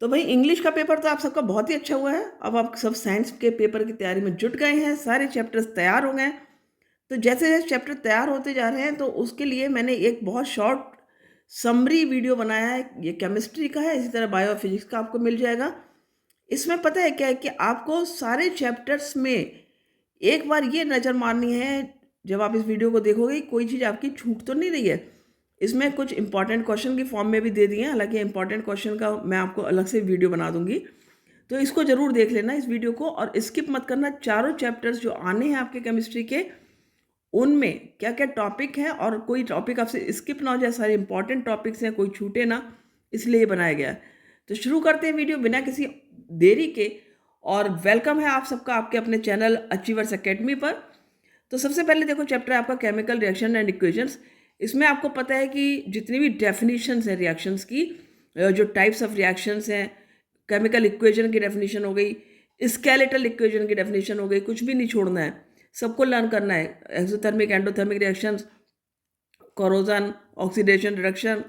तो भाई इंग्लिश का पेपर तो आप सबका बहुत ही अच्छा हुआ है। अब आप सब साइंस के पेपर की तैयारी में जुट गए हैं, सारे चैप्टर्स तैयार हो गए हैं। तो जैसे-जैसे चैप्टर तैयार होते जा रहे हैं तो उसके लिए मैंने एक बहुत शॉर्ट समरी वीडियो बनाया है। ये केमिस्ट्री का है, इसी तरह बायो फिजिक्स का आपको मिल जाएगा। इसमें पता है क्या है कि आपको सारे चैप्टर्स में एक बार ये नज़र मारनी है, जब आप इस वीडियो को देखोगे कोई चीज़ आपकी छूट तो नहीं रही है। इसमें कुछ इंपॉर्टेंट क्वेश्चन की फॉर्म में भी दे दिए हैं, हालाँकि इंपॉर्टेंट क्वेश्चन का मैं आपको अलग से वीडियो बना दूँगी। तो इसको ज़रूर देख लेना इस वीडियो को और स्किप मत करना। चारों चैप्टर्स जो आने हैं आपके केमिस्ट्री के, उनमें क्या-क्या टॉपिक हैं और कोई टॉपिक आपसे स्किप ना हो जाए, सारे इंपॉर्टेंट टॉपिक्स हैं, कोई छूटे ना, इसलिए ये बनाया गया है। तो शुरू करते हैं वीडियो बिना किसी देरी के और वेलकम है आप सबका आपके अपने चैनल अचीवर्स अकेडमी पर। तो सबसे पहले देखो चैप्टर है आपका केमिकल रिएक्शन एंड इक्वेशंस। इसमें आपको पता है कि जितनी भी डेफिनेशंस हैं रिएक्शंस की, जो टाइप्स ऑफ रिएक्शंस हैं, केमिकल इक्वेशन की डेफिनेशन हो गई, स्केलेटल इक्वेशन की डेफिनेशन हो गई, कुछ भी नहीं छोड़ना है, सबको लर्न करना है। Exothermic endothermic reactions, corrosion, oxidation, reduction,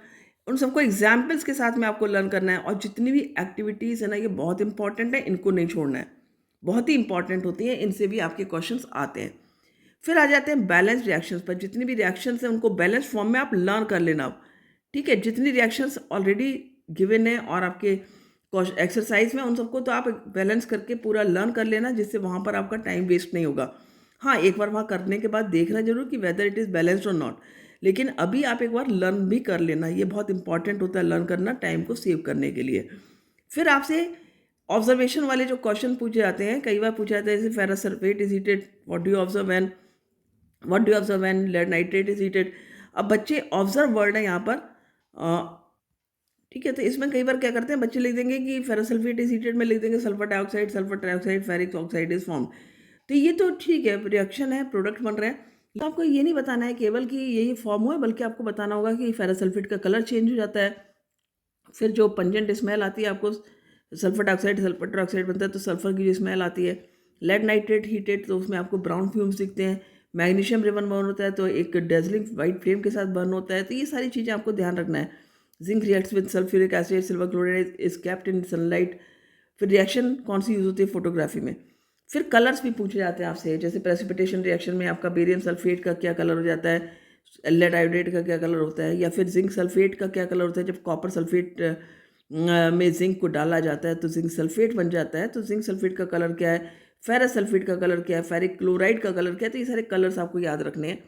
उन सबको एग्जाम्पल्स के साथ में आपको लर्न करना है। और जितनी भी एक्टिविटीज़ है ना, ये बहुत इंपॉर्टेंट है, इनको नहीं छोड़ना है, बहुत ही इंपॉर्टेंट होती हैं, इनसे भी आपके क्वेश्चंस आते हैं। फिर आ जाते हैं बैलेंस रिएक्शंस पर। जितनी भी रिएक्शंस हैं उनको बैलेंस फॉर्म में आप लर्न कर लेना अब, ठीक है। जितनी रिएक्शंस ऑलरेडी गिवन है और आपके एक्सरसाइज में, उन सबको तो आप बैलेंस करके पूरा लर्न कर लेना, जिससे वहाँ पर आपका टाइम वेस्ट नहीं होगा। हाँ, एक बार वहाँ करने के बाद देखना जरूर कि वेदर इट इज़ बैलेंस्ड और नॉट, लेकिन अभी आप एक बार लर्न भी कर लेना, ये बहुत इंपॉर्टेंट होता है लर्न करना टाइम को सेव करने के लिए। फिर आपसे ऑब्जर्वेशन वाले जो क्वेश्चन पूछे जाते हैं, कई बार पूछा जाता है जैसे ferrous sulphate is heated, what do observe when lead nitrate is heated. अब बच्चे ऑब्जर्व वर्ड है यहाँ पर, ठीक है। तो इसमें कई बार क्या करते हैं बच्चे लिख देंगे कि फेरस सल्फेट इज हीटेड में लिख देंगे sulphur trioxide ferric oxide is form. तो ये तो ठीक है, रिएक्शन है, प्रोडक्ट बन रहे हैं। तो आपको ये नहीं बताना है केवल कि यही फॉर्म हुआ है, बल्कि आपको बताना होगा कि फेरस सल्फेट का कलर चेंज हो जाता है। फिर जो पंजेंट स्मेल आती है आपको, सल्फर ट्राइऑक्साइड बनता है तो सल्फर की जो स्मेल आती है। लेड नाइट्रेट हीटेड तो उसमें आपको ब्राउन फ्यूम्स दिखते हैं। मैग्नीशियम रिबन बर्न होता है तो एक डेजलिंग वाइट फ्लेम के साथ बर्न होता है। तो ये सारी चीज़ें आपको ध्यान रखना है। Zinc reacts with sulphuric acid, silver chloride is kept in sunlight. फिर रिएक्शन कौन सी यूज़ होती है फोटोग्राफी में। फिर कलर्स भी पूछे जाते हैं आपसे, जैसे प्रेसिपिटेशन रिएक्शन में आपका बेरियम सल्फेट का क्या कलर हो जाता है, लेड आयोडेट का क्या कलर होता है, या फिर जिंक सल्फेट का क्या कलर होता है। जब कॉपर सल्फेट में जिंक को डाला जाता है तो जिंक सल्फेट बन जाता है। तो जिंक सल्फेट का कलर क्या है, फेरस सल्फेट का कलर क्या है, फेरिक क्लोराइड का कलर क्या है। तो ये सारे कलर्स आपको याद रखने हैं।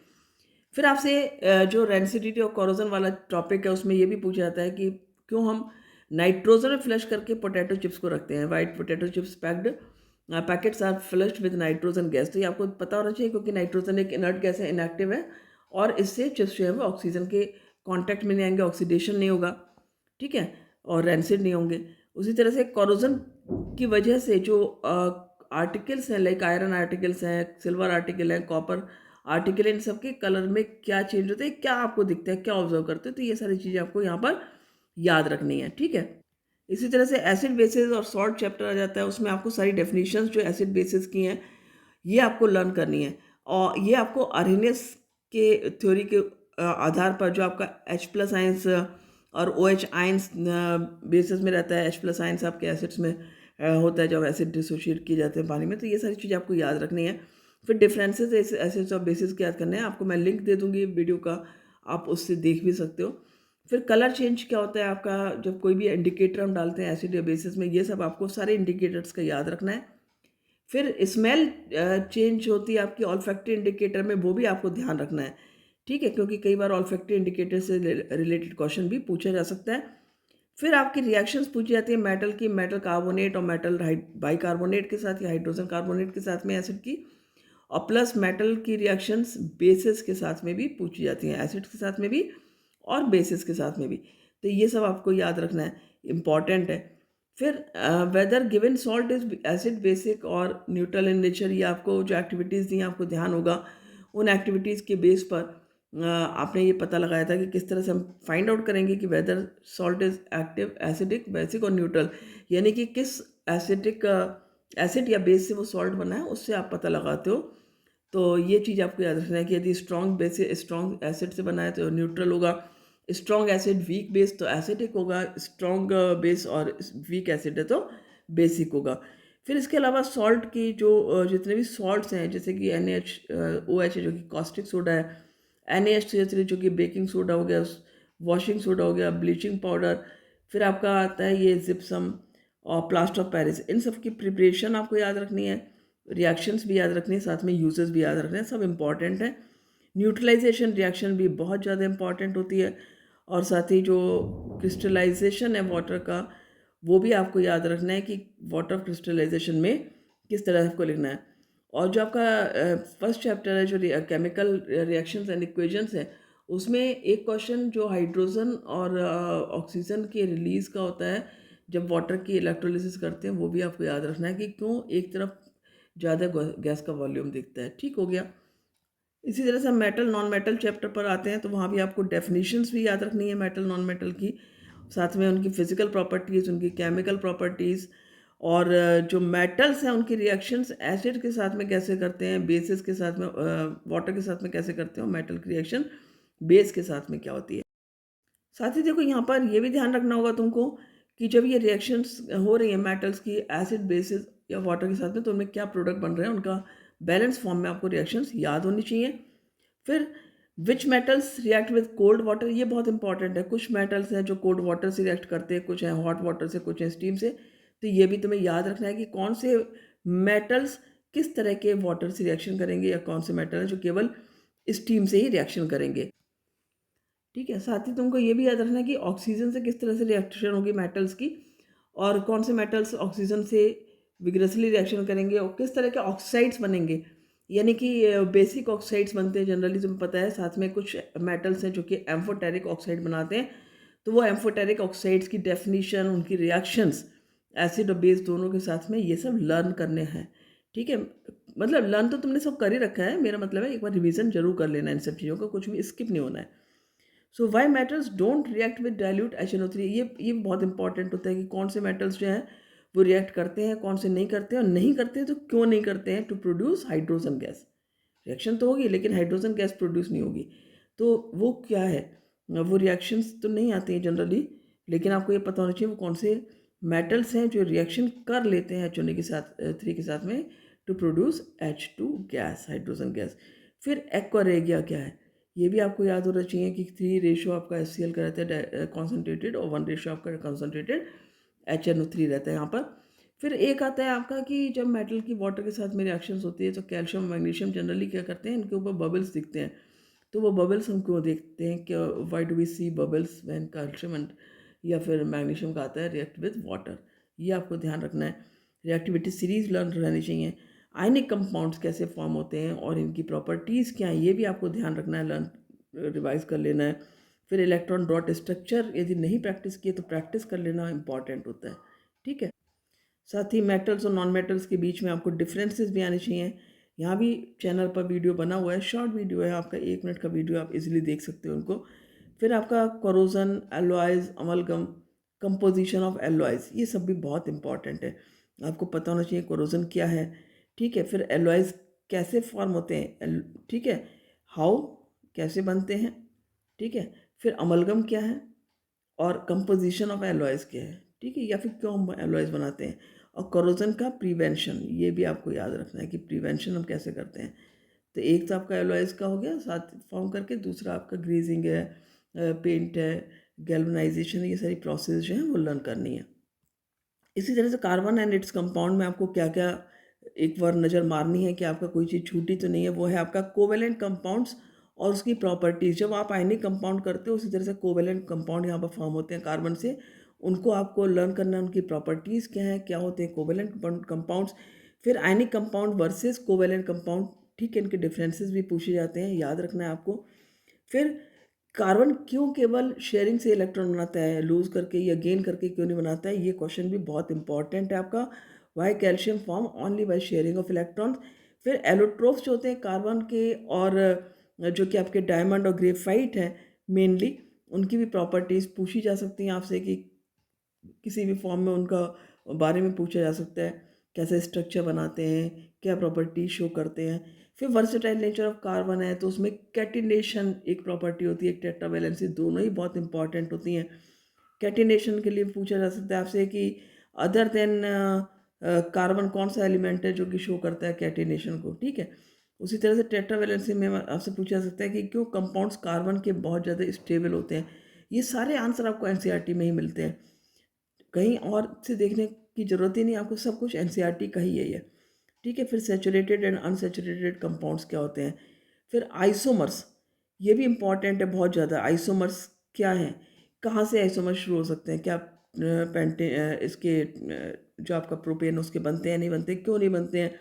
फिर आपसे जो रेंसिडिटी और कोरोजन वाला टॉपिक है, उसमें ये भी पूछा जाता है कि क्यों हम नाइट्रोजन में फ्लश करके पोटैटो चिप्स को रखते हैं। White potato chips packed packets are flushed with nitrogen gas. तो ये आपको पता होना चाहिए, क्योंकि नाइट्रोजन एक इनर्ट गैस है, इनएक्टिव है, और इससे चिप्स जो है वो ऑक्सीजन के कॉन्टैक्ट में नहीं आएंगे, ऑक्सीडेशन नहीं होगा, ठीक है, और रेंसिड नहीं होंगे। उसी तरह से कोरोजन की वजह से जो आर्टिकल्स हैं, लाइक आयरन आर्टिकल्स हैं, सिल्वर आर्टिकल हैं, कॉपर आर्टिकल, इन सबके कलर में क्या चेंज होता है, क्या आपको दिखता है, क्या ऑब्जर्व करते हो। तो ये सारी चीज़ें आपको यहाँ पर याद रखनी है, ठीक है। इसी तरह से एसिड बेसिस और सॉल्ट चैप्टर आ जाता है, उसमें आपको सारी डेफिनेशंस जो एसिड बेसिस की हैं ये आपको लर्न करनी है। और ये आपको अरेनियस के थ्योरी के आधार पर, जो आपका H+ आयंस और OH आयंस बेसिस में रहता है। H+ आयंस आपके एसिड्स में होता है जब एसिड डिसोशिएट किए जाते हैं पानी में। तो ये सारी चीज़ें आपको याद रखनी है। फिर डिफरेंसेस एसिड्स और बेसिस के याद करने हैं आपको। मैं लिंक दे दूँगी वीडियो का, आप उससे देख भी सकते हो। फिर कलर चेंज क्या होता है आपका, जब कोई भी इंडिकेटर हम डालते हैं एसिड या बेसिस में, ये सब आपको सारे इंडिकेटर्स का याद रखना है। फिर स्मेल चेंज होती है आपकी ऑल्फैक्टरी इंडिकेटर में, वो भी आपको ध्यान रखना है, ठीक है, क्योंकि कई बार ऑल्फैक्टरी इंडिकेटर से रिलेटेड क्वेश्चन भी पूछा जा सकता है। फिर आपकी रिएक्शंस पूछी जाती है मेटल की, मेटल कार्बोनेट और मेटल बाइकार्बोनेट के साथ या हाइड्रोजन कार्बोनेट के साथ में एसिड की, और प्लस मेटल की रिएक्शंस बेसिस के साथ में भी पूछी जाती हैं, एसिड के साथ में भी और बेसिस के साथ में भी। तो ये सब आपको याद रखना है, इम्पॉर्टेंट है। फिर weather given salt is acid basic और न्यूट्रल इन नेचर, ये आपको जो एक्टिविटीज़ दी आपको ध्यान होगा, उन एक्टिविटीज़ के बेस पर आपने ये पता लगाया था कि किस तरह से हम फाइंड आउट करेंगे कि whether salt is active, acidic, basic और न्यूट्रल, यानी कि किस एसिडिक एसिड या बेस से वो सॉल्ट बना है, उससे आप पता लगाते हो। तो ये चीज़ आपको याद रखना है कि यदि स्ट्रॉन्ग एसिड से बना है तो न्यूट्रल होगा, स्ट्रॉन्ग एसिड वीक बेस तो एसिडिक होगा, स्ट्रॉन्ग बेस और वीक एसिड है तो बेसिक होगा। फिर इसके अलावा सॉल्ट की जो जितने भी सॉल्ट्स हैं, जैसे कि NaOH है जो कि कॉस्टिक सोडा है, NaHCl3 जो कि बेकिंग सोडा हो गया, वॉशिंग सोडा हो गया, ब्लीचिंग पाउडर, फिर आपका आता है ये जिप्सम और प्लास्टर ऑफ पेरिस। इन सब की प्रिपरेशन आपको याद रखनी है, रिएक्शंस भी याद रखनी है, साथ में यूजेस भी याद रखने हैं, सब इंपॉर्टेंट है। न्यूट्रलाइजेशन रिएक्शन भी बहुत ज़्यादा इंपॉर्टेंट होती है, और साथ ही जो क्रिस्टलाइजेशन है वाटर का, वो भी आपको याद रखना है कि वाटर क्रिस्टलाइजेशन में किस तरह आपको लिखना है। और जो आपका फर्स्ट चैप्टर है जो केमिकल रिएक्शंस एंड इक्वेशंस है, उसमें एक क्वेश्चन जो हाइड्रोजन और ऑक्सीजन के रिलीज का होता है जब वाटर की इलेक्ट्रोलिसिस करते हैं, वो भी आपको याद रखना है कि क्यों एक तरफ ज़्यादा गैस का वॉल्यूम दिखता है। ठीक हो गया। इसी तरह से हम मेटल नॉन मेटल चैप्टर पर आते हैं, तो वहाँ भी आपको डेफिनेशंस भी याद रखनी है मेटल नॉन मेटल की, साथ में उनकी फिजिकल प्रॉपर्टीज़, उनकी केमिकल प्रॉपर्टीज़, और जो मेटल्स हैं उनकी रिएक्शंस एसिड के साथ में कैसे करते हैं, बेसिस के साथ में, वाटर के साथ में कैसे करते हैं, और मेटल की रिएक्शन बेस के साथ में क्या होती है। साथ ही देखो यहाँ पर ये भी ध्यान रखना होगा तुमको कि जब ये रिएक्शंस हो रही हैं मेटल्स की एसिड बेसिस या वाटर के साथ में, तो उनमें क्या प्रोडक्ट बन रहे हैं, उनका बैलेंस फॉर्म में आपको रिएक्शंस याद होनी चाहिए। फिर which metals react with cold water, ये बहुत इंपॉर्टेंट है। कुछ मेटल्स हैं जो कोल्ड वाटर से रिएक्ट करते हैं, कुछ हैं हॉट वाटर से, कुछ हैं स्टीम से। तो ये भी तुम्हें याद रखना है कि कौन से मेटल्स किस तरह के वाटर से रिएक्शन करेंगे, या कौन से मेटल हैं जो केवल स्टीम से ही रिएक्शन करेंगे। ठीक है। साथ ही तुमको ये भी याद रखना है कि ऑक्सीजन से किस तरह से रिएक्शन होगी मेटल्स की, और कौन से मेटल्स ऑक्सीजन से विग्रसली रिएक्शन करेंगे, और किस तरह के ऑक्साइड्स बनेंगे। यानी कि बेसिक ऑक्साइड्स बनते हैं जनरली, तुम्हें पता है। साथ में कुछ मेटल्स हैं जो कि एम्फोटेरिक ऑक्साइड बनाते हैं, तो वो एम्फोटेरिक ऑक्साइड्स की डेफिनीशन, उनकी रिएक्शंस एसिड और बेस दोनों के साथ में, ये सब लर्न करने हैं। ठीक है। मतलब लर्न तो तुमने सब कर ही रखा है, मेरा मतलब है एक बार रिवीजन जरूर कर लेना इन सब चीज़ों का, कुछ भी स्किप नहीं होना है। So why metals don't react with dilute HNO3, ये बहुत इंपॉर्टेंट होता है कि कौन से मेटल्स जो हैं वो रिएक्ट करते हैं, कौन से नहीं करते हैं, और नहीं करते हैं तो क्यों नहीं करते हैं, to produce hydrogen gas. Reaction तो होगी लेकिन हाइड्रोजन गैस प्रोड्यूस नहीं होगी, तो वो क्या है, वो रिएक्शंस तो नहीं आती हैं जनरली, लेकिन आपको ये पता होना चाहिए वो कौन से मेटल्स हैं जो रिएक्शन कर लेते हैं HNO के साथ 3 के साथ में, to produce H2 gas, hydrogen gas. फिर एक्वा रेगिया क्या है, ये भी आपको याद होना चाहिए कि 3 रेशो आपका HCl का रहता है कॉन्सेंट्रेटेड, और 1 रेशो आपका कॉन्सेंट्रेटेड HNO3 रहता है यहाँ पर। फिर एक आता है आपका कि जब मेटल की वाटर के साथ में रिएक्शंस होती है, तो कैल्शियम मैग्नीशियम जनरली क्या करते हैं, इनके ऊपर बबल्स दिखते हैं। तो वो बबल्स हम क्यों देखते हैं, कि why do we see bubbles when calcium and या फिर मैग्नीशियम का आता है रिएक्ट विद वाटर, ये आपको ध्यान रखना है। रिएक्टिविटी सीरीज लर्न रहनी चाहिए। आयनिक कंपाउंड्स कैसे फॉर्म होते हैं और इनकी प्रॉपर्टीज़ क्या हैं, ये भी आपको ध्यान रखना है, लर्न रिवाइज कर लेना है। फिर इलेक्ट्रॉन डॉट स्ट्रक्चर यदि नहीं प्रैक्टिस किए तो प्रैक्टिस कर लेना इंपॉर्टेंट होता है। ठीक है। साथ ही मेटल्स और नॉन मेटल्स के बीच में आपको डिफरेंसेस भी आने चाहिए। यहाँ भी चैनल पर वीडियो बना हुआ है, शॉर्ट वीडियो है आपका, 1 मिनट का वीडियो, आप इजीली देख सकते हो उनको। फिर आपका corrosion, alloys, amalgam, composition of alloys, ये सब भी बहुत इंपॉर्टेंट है, आपको पता होना चाहिए कोरोजन क्या है। ठीक है। फिर एलॉयज़ कैसे फॉर्म होते हैं, ठीक है, हाउ, कैसे बनते हैं। ठीक है। फिर अमलगम क्या है, और कंपोजिशन ऑफ एलॉयज़ क्या है। ठीक है। या फिर क्यों हम एलॉयज़ बनाते हैं, और कोरोजन का प्रिवेंशन, ये भी आपको याद रखना है कि प्रिवेंशन हम कैसे करते हैं। तो एक तो आपका एलॉयज़ का हो गया साथ फॉर्म करके, दूसरा आपका ग्रीजिंग है, पेंट है, गैल्वनाइजेशन, ये सारी प्रोसेस जो है वो लर्न करनी है। इसी तरह से कार्बन एंड इट्स कंपाउंड में आपको क्या क्या एक बार नज़र मारनी है कि आपका कोई चीज़ छूटी तो नहीं है, वो है आपका कोवेलेंट कंपाउंड्स और उसकी प्रॉपर्टीज़। जब आप आयनिक कंपाउंड करते हो, उसी तरह से कोवेलेंट कंपाउंड यहाँ पर फॉर्म होते हैं कार्बन से, उनको आपको लर्न करना है, उनकी प्रॉपर्टीज़ क्या है, क्या होते हैं कोवेलेंट कंपाउंड्स। फिर ionic compound versus covalent compound, ठीक है, इनके डिफरेंसेस भी पूछे जाते हैं, याद रखना है आपको। फिर कार्बन क्यों केवल शेयरिंग से इलेक्ट्रॉन बनाता है, लूज करके या गेन करके क्यों नहीं बनाता है, ये क्वेश्चन भी बहुत इंपॉर्टेंट है आपका। Why calcium form only by sharing of electrons. फिर एलोट्रोफ्स जो होते हैं कार्बन के, और जो कि आपके डायमंड और ग्रेफाइट हैं मेनली, उनकी भी प्रॉपर्टीज़ पूछी जा सकती हैं आपसे, कि किसी भी फॉर्म में उनका बारे में पूछा जा सकता है। कैसे स्ट्रक्चर बनाते हैं, क्या प्रॉपर्टी शो करते हैं। फिर वर्सेटाइल नेचर ऑफ कार्बन है तो उसमें कैटिनेशन एक प्रॉपर्टी होती है, एक टेट्रावैलेंसी, दोनों ही बहुत इंपॉर्टेंट होती हैं। कैटिनेशन के लिए पूछा जा सकता है आपसे कि अदर देन कार्बन कौन सा एलिमेंट है जो कि शो करता है कैटिनेशन को, ठीक है। उसी तरह से टेट्रावैलेंसी में आपसे पूछा जा सकता है कि क्यों कंपाउंड्स कार्बन के बहुत ज़्यादा स्टेबल होते हैं। ये सारे आंसर आपको एनसीईआरटी में ही मिलते हैं, कहीं और से देखने की ज़रूरत ही नहीं, आपको सब कुछ एनसीईआरटी का ही है ये, ठीक है। फिर सैचुरेटेड एंड अनसैचुरेटेड कंपाउंड्स क्या होते हैं। फिर आइसोमर्स, ये भी इम्पॉर्टेंट है बहुत ज़्यादा। आइसोमर्स क्या हैं, कहाँ से आइसोमर्स शुरू हो सकते हैं, क्या इसके जो आपका प्रोपेन उसके बनते हैं, नहीं बनते, क्यों नहीं बनते हैं।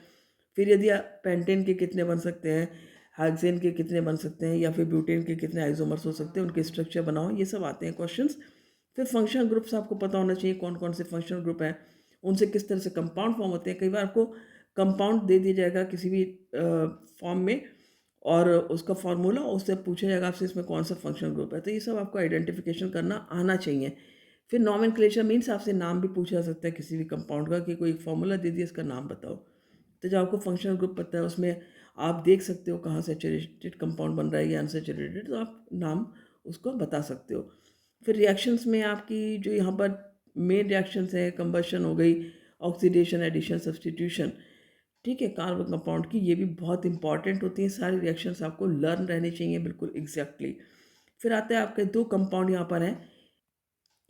फिर यदि पेंटेन के कितने बन सकते हैं, हेक्सेन के कितने बन सकते हैं, या फिर ब्यूटेन के कितने आइसोमर्स हो सकते हैं, उनके स्ट्रक्चर बनाओ, ये सब आते हैं क्वेश्चंस। फिर फंक्शनल ग्रुप्स आपको पता होना चाहिए कौन कौन से फंक्शनल ग्रुप हैं, उनसे किस तरह से कंपाउंड फॉर्म होते हैं। कई बार आपको कंपाउंड दे दिया जाएगा किसी भी फॉर्म में और उसका फार्मूला, उससे पूछा जाएगा आपसे इसमें कौन सा फंक्शनल ग्रुप है, तो ये सब आपको आइडेंटिफिकेशन करना आना चाहिए। फिर नॉमेनक्लेचर मीन्स आपसे नाम भी पूछा जा सकता है किसी भी कंपाउंड का, कि कोई फार्मूला दे दिया इसका नाम बताओ। तो जब आपको फंक्शनल ग्रुप पता है उसमें आप देख सकते हो कहाँ सैचुरेटेड कंपाउंड बन रहा है या अनसैचुरेटेड, तो आप नाम उसको बता सकते हो। फिर रिएक्शंस में आपकी जो यहाँ पर मेन रिएक्शंस है, कंबशन हो गई, ऑक्सीडेशन, एडिशन, सब्सटीट्यूशन, ठीक है, कार्बन कंपाउंड की, ये भी बहुत इंपॉर्टेंट होती हैं। सारी रिएक्शंस आपको लर्न रहने चाहिए बिल्कुल एग्जैक्टली। फिर आता है आपके दो कंपाउंड यहाँ पर हैं,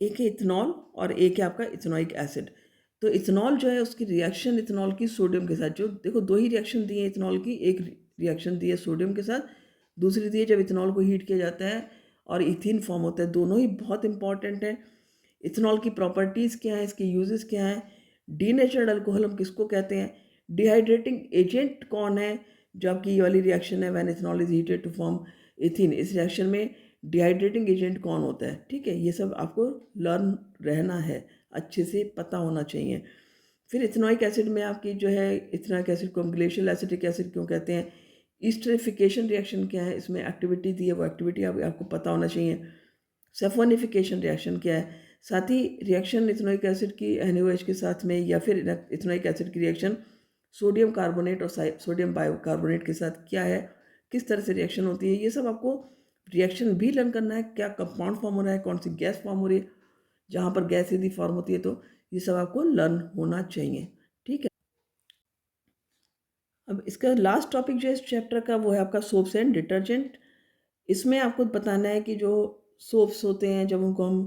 एक है इथेनॉल और एक है आपका इथेनॉइक एसिड। तो इथेनॉल जो है उसकी रिएक्शन इथेनॉल की सोडियम के साथ, जो देखो दो ही रिएक्शन दी है इथेनॉल की, एक रिएक्शन दी है सोडियम के साथ, दूसरी दी है जब इथेनॉल को हीट किया जाता है और इथीन फॉर्म होता है। दोनों ही बहुत इंपॉर्टेंट है। इथेनॉल की प्रॉपर्टीज़ क्या हैं, इसके यूजेस क्या हैं, डीनेचर्ड अल्कोहल हम किसको कहते हैं, डिहाइड्रेटिंग एजेंट कौन है, जो आपकी ये वाली रिएक्शन है when ethanol is heated to form ethene, इस रिएक्शन में डिहाइड्रेटिंग एजेंट कौन होता है, ठीक है। ये सब आपको लर्न रहना है, अच्छे से पता होना चाहिए। फिर इथेनॉइक एसिड में आपकी जो है, इथेनॉइक एसिड को हम ग्लेशियल एसिटिक एसिड क्यों कहते हैं, ईस्टरिफिकेशन रिएक्शन क्या है, इसमें एक्टिविटी दी है, वो एक्टिविटी आपको पता होना चाहिए। सैफोनिफिकेशन रिएक्शन क्या है, साथ ही रिएक्शन इथेनोइक एसिड की NaOH के साथ में, या फिर इथेनोइक एसिड की रिएक्शन सोडियम कार्बोनेट और सोडियम बाइकार्बोनेट के साथ क्या है, किस तरह से रिएक्शन होती है, ये सब आपको रिएक्शन भी लर्न करना है। क्या कंपाउंड फॉर्म हो रहा है, कौन सी गैस फॉर्म हो रही है, जहाँ पर गैस यदि फॉर्म होती है तो ये सब आपको लर्न होना चाहिए, ठीक है। अब इसका लास्ट टॉपिक जो है इस चैप्टर का वो है आपका सोप्स एंड डिटर्जेंट। इसमें आपको बताना है कि जो सोप्स होते हैं जब उनको हम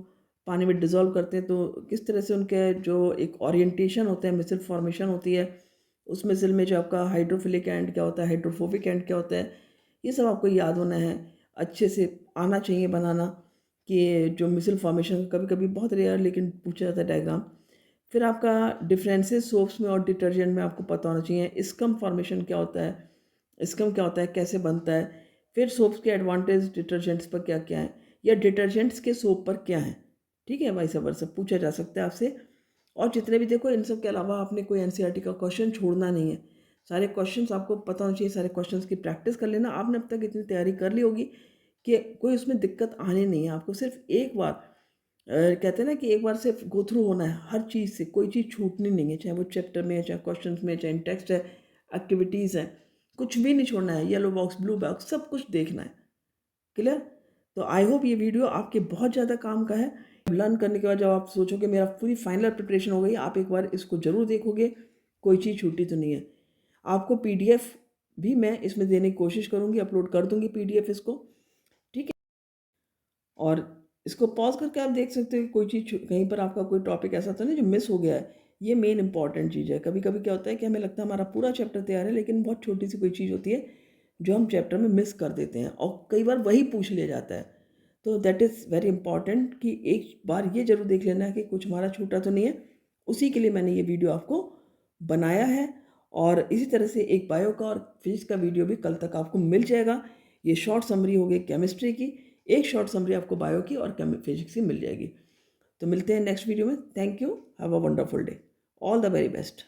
पानी में डिज़ोल्व करते हैं तो किस तरह से उनके जो एक ओरिएंटेशन होता है, मिसल फॉर्मेशन होती है, उस मिसल में जो आपका हाइड्रोफिलिक एंड क्या होता है, हाइड्रोफोबिक एंड क्या होता है, ये सब आपको याद होना है, अच्छे से आना चाहिए बनाना। कि जो मिसल फॉर्मेशन कभी कभी बहुत रेयर लेकिन पूछा जाता है डायग्राम। फिर आपका डिफरेंसेस सोप्स में और डिटर्जेंट में आपको पता होना चाहिए। स्कम फॉर्मेशन क्या होता है, स्कम क्या होता है, कैसे बनता है। फिर सोप्स के एडवांटेज डिटर्जेंट्स पर क्या क्या है, या डिटर्जेंट्स के सोप पर क्या है, ठीक है। वाइस वर्सा पूछा जा सकता है आपसे। और जितने भी देखो इन सब के अलावा आपने कोई एनसीईआरटी का क्वेश्चन छोड़ना नहीं है, सारे क्वेश्चंस आपको पता होना चाहिए, सारे क्वेश्चंस की प्रैक्टिस कर लेना। आपने अब तक इतनी तैयारी कर ली होगी कि कोई उसमें दिक्कत आनी नहीं है। आपको सिर्फ एक बार कहते हैं ना कि एक बार सिर्फ गो थ्रू होना है, हर चीज़ से कोई चीज़ छूटनी नहीं है, चाहे वो चैप्टर में है, चाहे क्वेश्चंस में, चाहे टेक्स्ट है, एक्टिविटीज़ है, कुछ भी नहीं छोड़ना है। येलो बॉक्स, ब्लू बॉक्स, सब कुछ देखना है। क्लियर? तो आई होप ये वीडियो आपके बहुत ज़्यादा काम का है। लर्न करने के बाद जब आप सोचोगे मेरा पूरी फाइनल प्रिपरेशन हो गई, आप एक बार इसको ज़रूर देखोगे, कोई चीज़ छूटी तो नहीं है। आपको PDF भी मैं इसमें देने की कोशिश करूँगी, अपलोड कर दूँगी PDF इसको, ठीक है। और इसको पॉज करके आप देख सकते हो कि कोई चीज़ कहीं पर आपका कोई टॉपिक ऐसा तो नहीं जो मिस हो गया है। ये मेन इंपॉर्टेंट चीज़ है। कभी कभी क्या होता है कि हमें लगता है हमारा पूरा चैप्टर तैयार है, लेकिन बहुत छोटी सी कोई चीज़ होती है जो हम चैप्टर में मिस कर देते हैं, और कई बार वही पूछ लिया जाता है। तो दैट इज़ वेरी इंपॉर्टेंट कि एक बार ये ज़रूर देख लेना है कि कुछ हमारा छूटा तो नहीं है। उसी के लिए मैंने ये वीडियो आपको बनाया है। और इसी तरह से एक बायो का और फिजिक्स का वीडियो भी कल तक आपको मिल जाएगा। ये शॉर्ट समरी हो गई केमिस्ट्री की, एक शॉर्ट समरी आपको बायो की और फिजिक्स की मिल जाएगी। तो मिलते हैं नेक्स्ट वीडियो में। Thank you, have a wonderful day, all the very best.